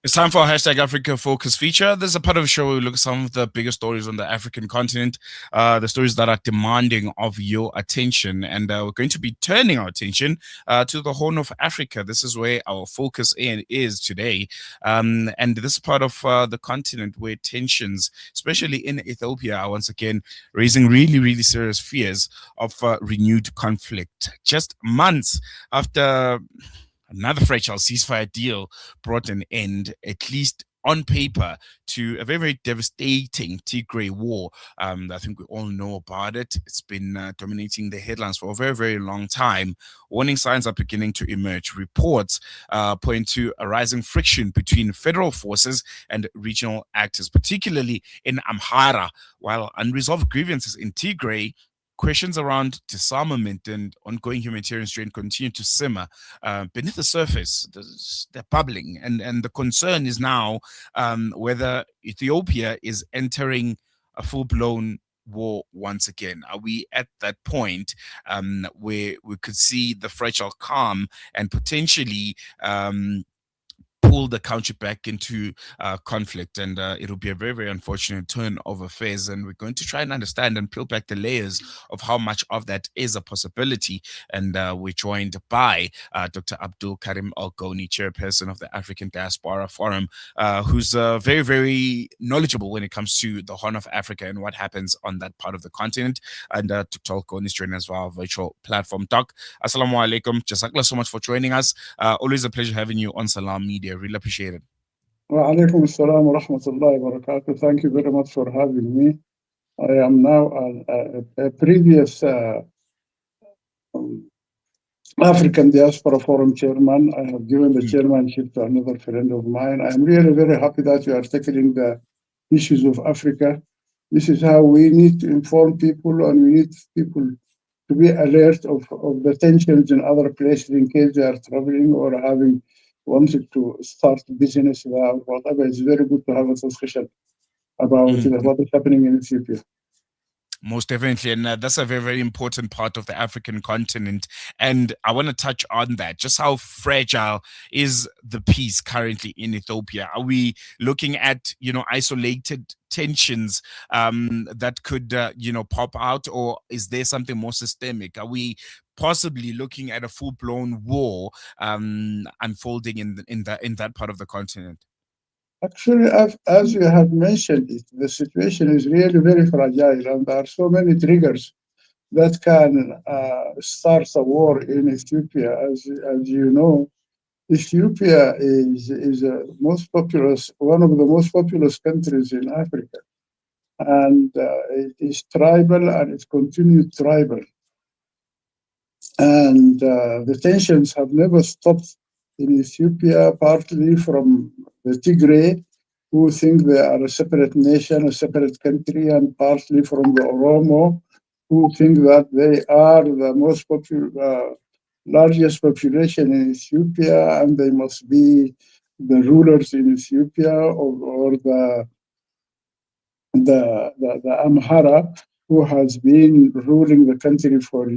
It's time for our hashtag Africa Focus feature. This is a part of the show where we look at some of the biggest stories on the African continent, the stories that are demanding of your attention. And we're going to be turning our attention to the Horn of Africa. This is where our focus is today. And this is part of the continent where tensions, especially in Ethiopia, are once again raising really, really serious fears of renewed conflict. Just months after another fragile ceasefire deal brought an end, at least on paper, to a very, very devastating Tigray war. I think we all know about it. It's been dominating the headlines for a very, very long time. Warning signs are beginning to emerge. Reports point to a rising friction between federal forces and regional actors, particularly in Amhara, while unresolved grievances in Tigray, questions around disarmament and ongoing humanitarian strain continue to simmer beneath the surface. They're bubbling, and the concern is now whether Ethiopia is entering a full-blown war once again. Are we at that point where we could see the fragile calm and potentially pull the country back into conflict, and it'll be a very, very unfortunate turn of affairs. And we're going to try and understand and peel back the layers of how much of that is a possibility. And we're joined by Dr. Abdul Karim Elgoni, Chairperson of the African Diaspora Forum, who's very, very knowledgeable when it comes to the Horn of Africa and what happens on that part of the continent. And Dr. Elgoni is joining us via our virtual platform. Doc, assalamu alaikum. Jazakallah so much for joining us. Always a pleasure having you on Salam Media. Really appreciate it. Wa alaikum assalam wa rahmatullahi wa barakatuh. Thank you very much for having me. I am now a previous African Diaspora Forum chairman. I have given the chairmanship to another friend of mine. I'm really very happy that you are tackling the issues of Africa. This is how we need to inform people, and we need people to be alert of the tensions in other places in case they are traveling or having wanted to start business or whatever. It's very good to have a discussion about what is happening in Ethiopia. Most definitely. And that's a very, very important part of the African continent. And I want to touch on that. Just how fragile is the peace currently in Ethiopia? Are we looking at, isolated tensions that could, pop out? Or is there something more systemic? Are we possibly looking at a full-blown war unfolding in that part of the continent? Actually, as you have mentioned it, the situation is really very fragile, and there are so many triggers that can start a war in Ethiopia. As you know, Ethiopia is one of the most populous countries in Africa, and it is tribal, and it continued tribal. And the tensions have never stopped in Ethiopia, partly from the Tigray, who think they are a separate nation, a separate country, and partly from the Oromo, who think that they are the largest population in Ethiopia, and they must be the rulers in Ethiopia, or the Amhara, who has been ruling the country for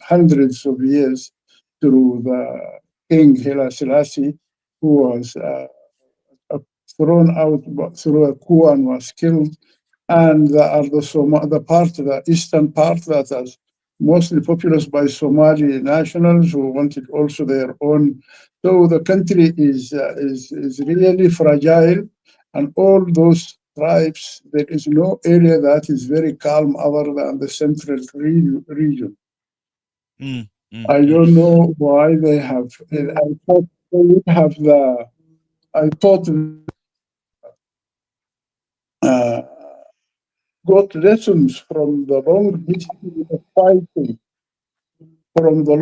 hundreds of years through the King Haile Selassie, who was thrown out through a coup and was killed. And the eastern part that is mostly populous by Somali nationals who wanted also their own. So the country is really fragile, and all those tribes, there is no area that is very calm other than the central region. I don't know why they have. I thought they would have got lessons from the long history of fighting from the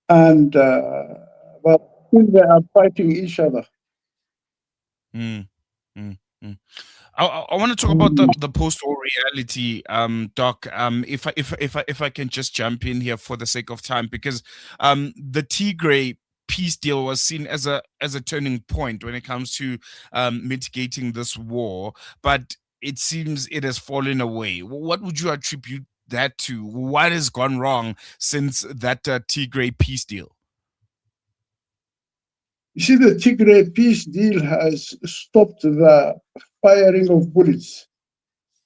and but still they are fighting each other. I want to talk about the post-war reality, Doc. If I can just jump in here for the sake of time, because the Tigray peace deal was seen as a turning point when it comes to mitigating this war, but it seems it has fallen away. What would you attribute that to? What has gone wrong since that Tigray peace deal? You see, the Tigray peace deal has stopped the firing of bullets,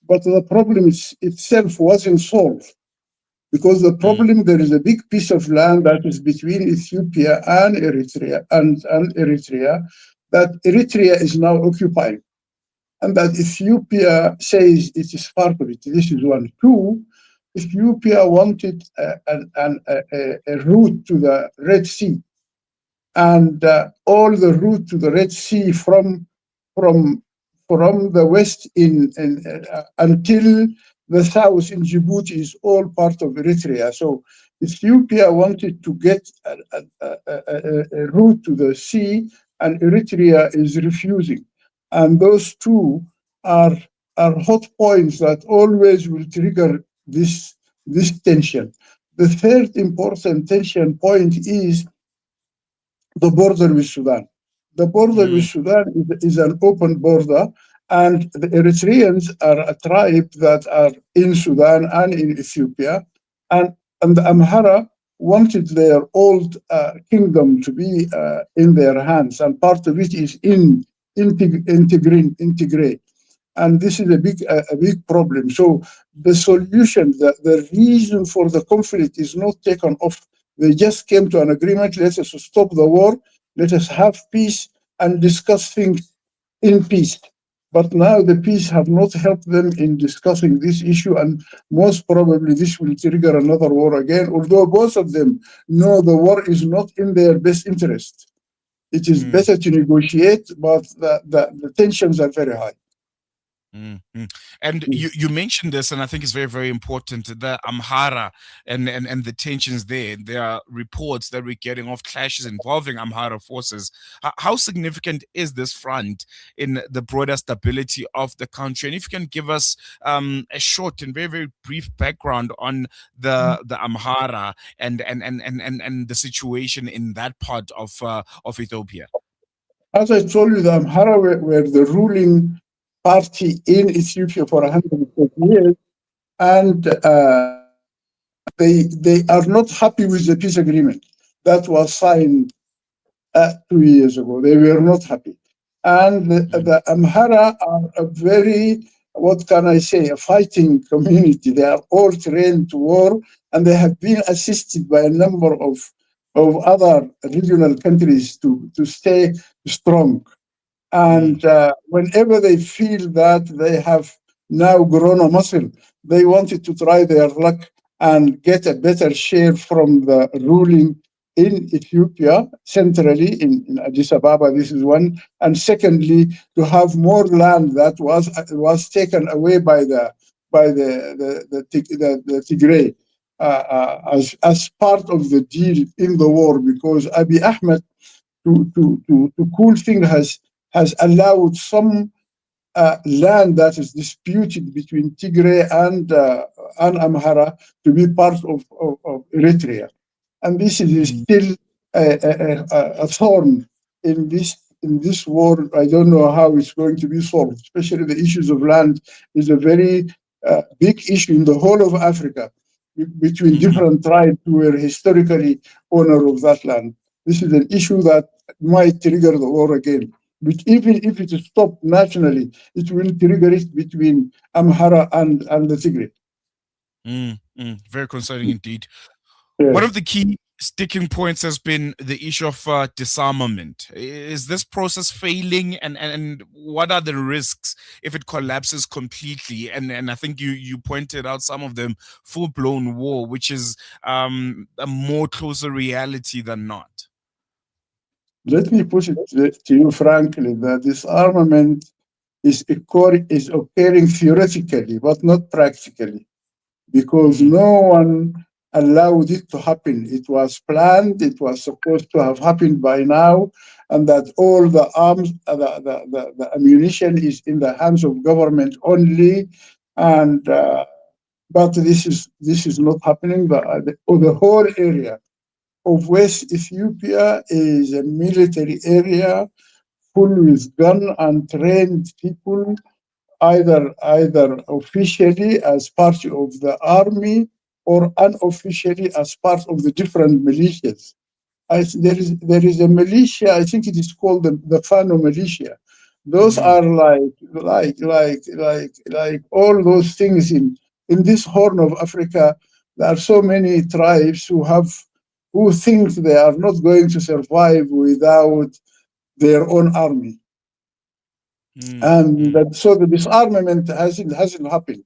but the problem itself wasn't solved. Because the problem, there is a big piece of land that is between Ethiopia and Eritrea that Eritrea is now occupying, and that Ethiopia says it is part of it. This is one. Two, Ethiopia wanted a route to the Red Sea, and all the route to the Red Sea from from the west until the south in Djibouti is all part of Eritrea. So Ethiopia wanted to get a route to the sea, and Eritrea is refusing. And those two are hot points that always will trigger this tension. The third important tension point is the border with Sudan. The border with Sudan is an open border, and the Eritreans are a tribe that are in Sudan and in Ethiopia, and the Amhara wanted their old kingdom to be in their hands, and part of it is in Tigray. And this is a big problem. So the solution, the reason for the conflict is not taken off. They just came to an agreement. Let us stop the war. Let us have peace and discuss things in peace. But now the peace have not helped them in discussing this issue, and most probably this will trigger another war again, although both of them know the war is not in their best interest. It is better to negotiate, but the tensions are very high. And you mentioned this, and I think it's very, very important, the Amhara and the tensions there. There are reports that we're getting of clashes involving Amhara forces. How significant is this front in the broader stability of the country? And if you can give us a short and very, very brief background on the Amhara and the situation in that part of Ethiopia. As I told you, the Amhara were the ruling party in Ethiopia for 140 years, and they are not happy with the peace agreement that was signed 2 years ago. They were not happy. And the Amhara are a very, what can I say, a fighting community. They are all trained to war, and they have been assisted by a number of other regional countries to stay strong. And whenever they feel that they have now grown a muscle, they wanted to try their luck and get a better share from the ruling in Ethiopia, centrally in Addis Ababa. This is one. And secondly, to have more land that was taken away by the Tigray as part of the deal in the war, because Abiy Ahmed, to cool things, has allowed some land that is disputed between Tigray and Amhara to be part of Eritrea. And this is still a thorn in this war. I don't know how it's going to be solved. Especially the issues of land is a very big issue in the whole of Africa, between different tribes who were historically owner of that land. This is an issue that might trigger the war again. But even if it is stopped nationally, it will trigger it between Amhara and the Tigray. Very concerning indeed. Yes. One of the key sticking points has been the issue of disarmament. Is this process failing, and what are the risks if it collapses completely? And I think you pointed out some of them: full-blown war, which is a more closer reality than not. Let me put it to you frankly, that disarmament is occurring theoretically, but not practically, because no one allowed it to happen. It was planned, it was supposed to have happened by now, and that all the arms, the ammunition is in the hands of government only. And but this is not happening. The whole area of West Ethiopia is a military area full with gun and trained people, either officially as part of the army or unofficially as part of the different militias. There is a militia. I think it is called the Fano militia. Those Mm, are like all those things in this Horn of Africa. There are so many tribes who think they are not going to survive without their own army. mm, And mm, so the disarmament hasn't happened.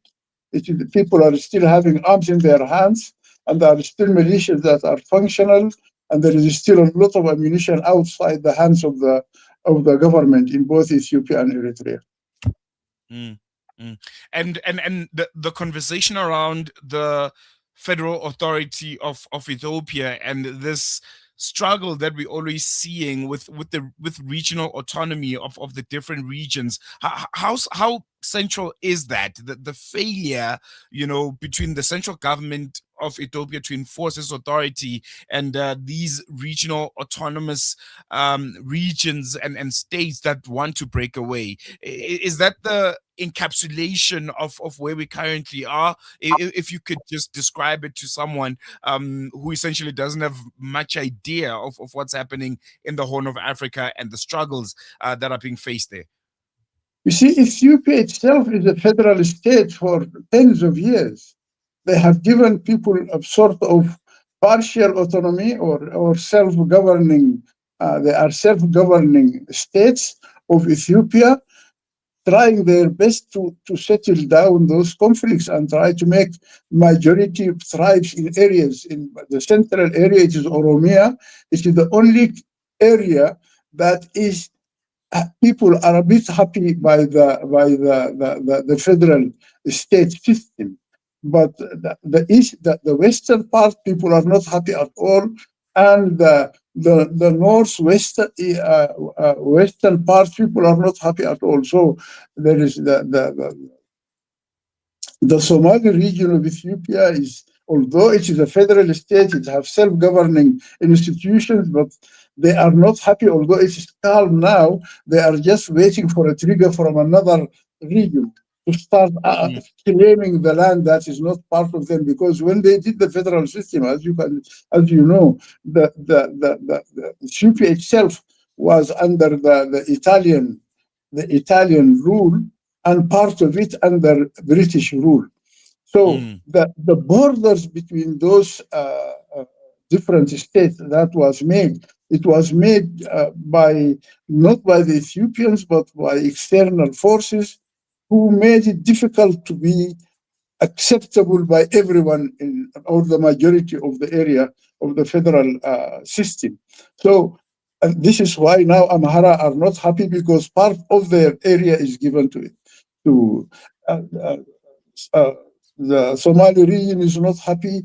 People are still having arms in their hands, and there are still militias that are functional, and there is still a lot of ammunition outside the hands of the government in both Ethiopia and Eritrea. mm, mm. And the conversation around the federal authority of Ethiopia and this struggle that we're always seeing with regional autonomy of the different regions. How central is that the failure, between the central government of Ethiopia to enforce its authority and these regional autonomous regions and states that want to break away? Is that the encapsulation of where we currently are? If you could just describe it to someone who essentially doesn't have much idea of what's happening in the Horn of Africa and the struggles that are being faced there. You see, Ethiopia itself is a federal state for tens of years. They have given people a sort of partial autonomy or self-governing. They are self-governing states of Ethiopia, trying their best to settle down those conflicts and try to make majority tribes in areas. In the central area, it is Oromia. It is the only area that is people are a bit happy by the federal state system, but the western part people are not happy at all, and the northwest western part people are not happy at all. So there is the Somali region of Ethiopia is, although it is a federal state, it has self-governing institutions, but they are not happy. Although it is calm now, they are just waiting for a trigger from another region to start Mm, claiming the land that is not part of them. Because when they did the federal system, as you know, the Ethiopia itself was under the Italian rule, and part of it under British rule. So mm, the borders between those different states that was made, it was made by not by the Ethiopians but by external forces who made it difficult to be acceptable by everyone in or the majority of the area of the federal system. So and this is why now Amhara are not happy, because part of their area is given to it. To uh, uh, uh, the Somali region is not happy.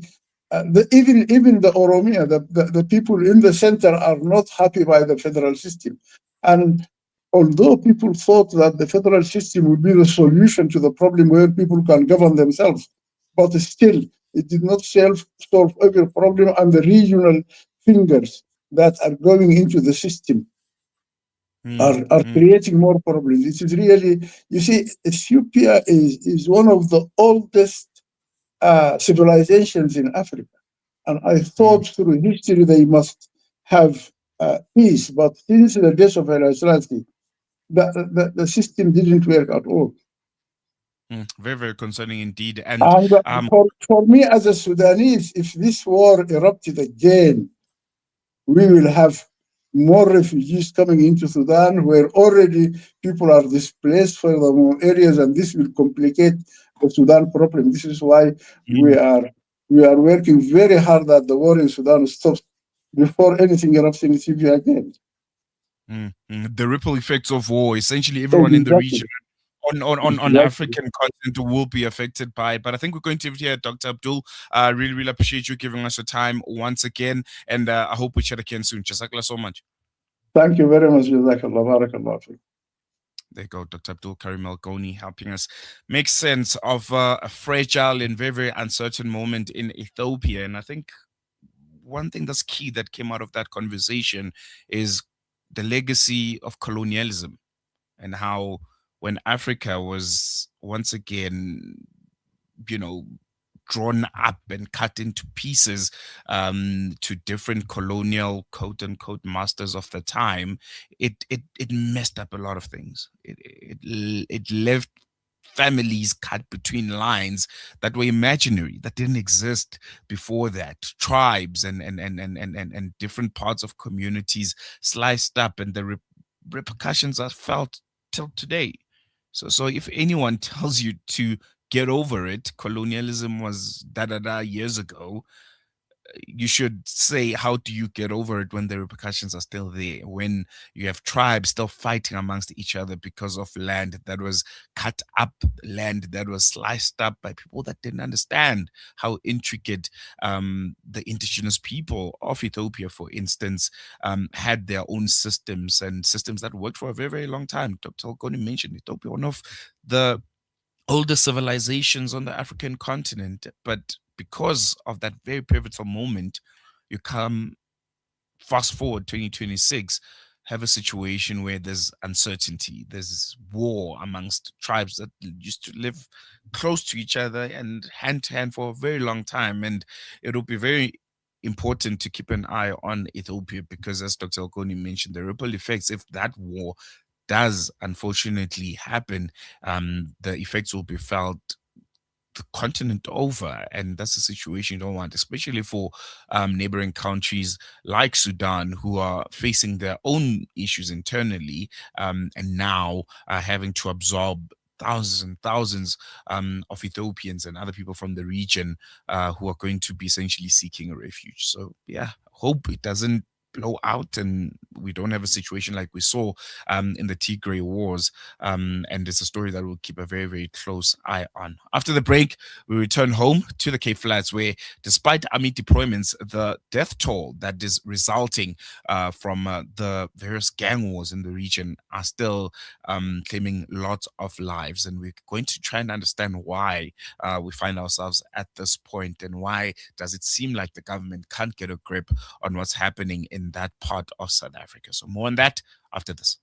Even the Oromia, the people in the center are not happy by the federal system. And although people thought that the federal system would be the solution to the problem where people can govern themselves, but still it did not solve every problem, and the regional fingers that are going into the system mm, are mm, creating more problems. It is really, you see, Ethiopia is one of the oldest civilizations in Africa. And I mm. thought through history they must have peace. But since the death of Haile Selassie, the system didn't work at all. Very, very concerning indeed. And And for me as a Sudanese, if this war erupted again, we will have more refugees coming into Sudan, where already people are displaced from the areas, and this will complicate the Sudan problem. This is why we mm, are we are working very hard that the war in Sudan stops before anything erupts in Ethiopia again. the ripple effects of war, essentially everyone in the region Exactly. on Exactly. African continent will be affected by it. But I think we're going to hear Dr. Abdul. Really, really appreciate you giving us your time once again. And I hope we chat again soon. Jazakallah so much. Thank you very much. Jazakallah. Barakallah. There you go, Dr. Abdul Karim Elgoni, helping us make sense of a fragile and very, very uncertain moment in Ethiopia. And I think one thing that's key that came out of that conversation is the legacy of colonialism and how when Africa was once again, you know, drawn up and cut into pieces to different colonial quote unquote masters of the time, it messed up a lot of things. It left families cut between lines that were imaginary, that didn't exist before that. Tribes and different parts of communities sliced up, and the repercussions are felt till today. So if anyone tells you to get over it, colonialism was da da da years ago, you should say, how do you get over it when the repercussions are still there, when you have tribes still fighting amongst each other because of land that was cut up, land that was sliced up by people that didn't understand how intricate the indigenous people of Ethiopia, for instance, had their own systems, and systems that worked for a very, very long time. Dr. Elgoni mentioned Ethiopia, one of the older civilizations on the African continent. But because of that very pivotal moment, you come fast forward 2026, have a situation where there's uncertainty, there's war amongst tribes that used to live close to each other and hand to hand for a very long time. And it'll be very important to keep an eye on Ethiopia because, as Dr. Elgoni mentioned, the ripple effects, if that war does unfortunately happen, the effects will be felt the continent over, and that's a situation you don't want, especially for neighboring countries like Sudan, who are facing their own issues internally, and now are having to absorb thousands and thousands of Ethiopians and other people from the region who are going to be essentially seeking a refuge. So yeah, hope it doesn't blow out and we don't have a situation like we saw in the Tigray wars. And it's a story that we'll keep a very, very close eye on. After the break, we return home to the Cape Flats, where despite army deployments, the death toll that is resulting from the various gang wars in the region are still claiming lots of lives. And we're going to try and understand why we find ourselves at this point, and why does it seem like the government can't get a grip on what's happening in that part of South Africa. So more on that after this.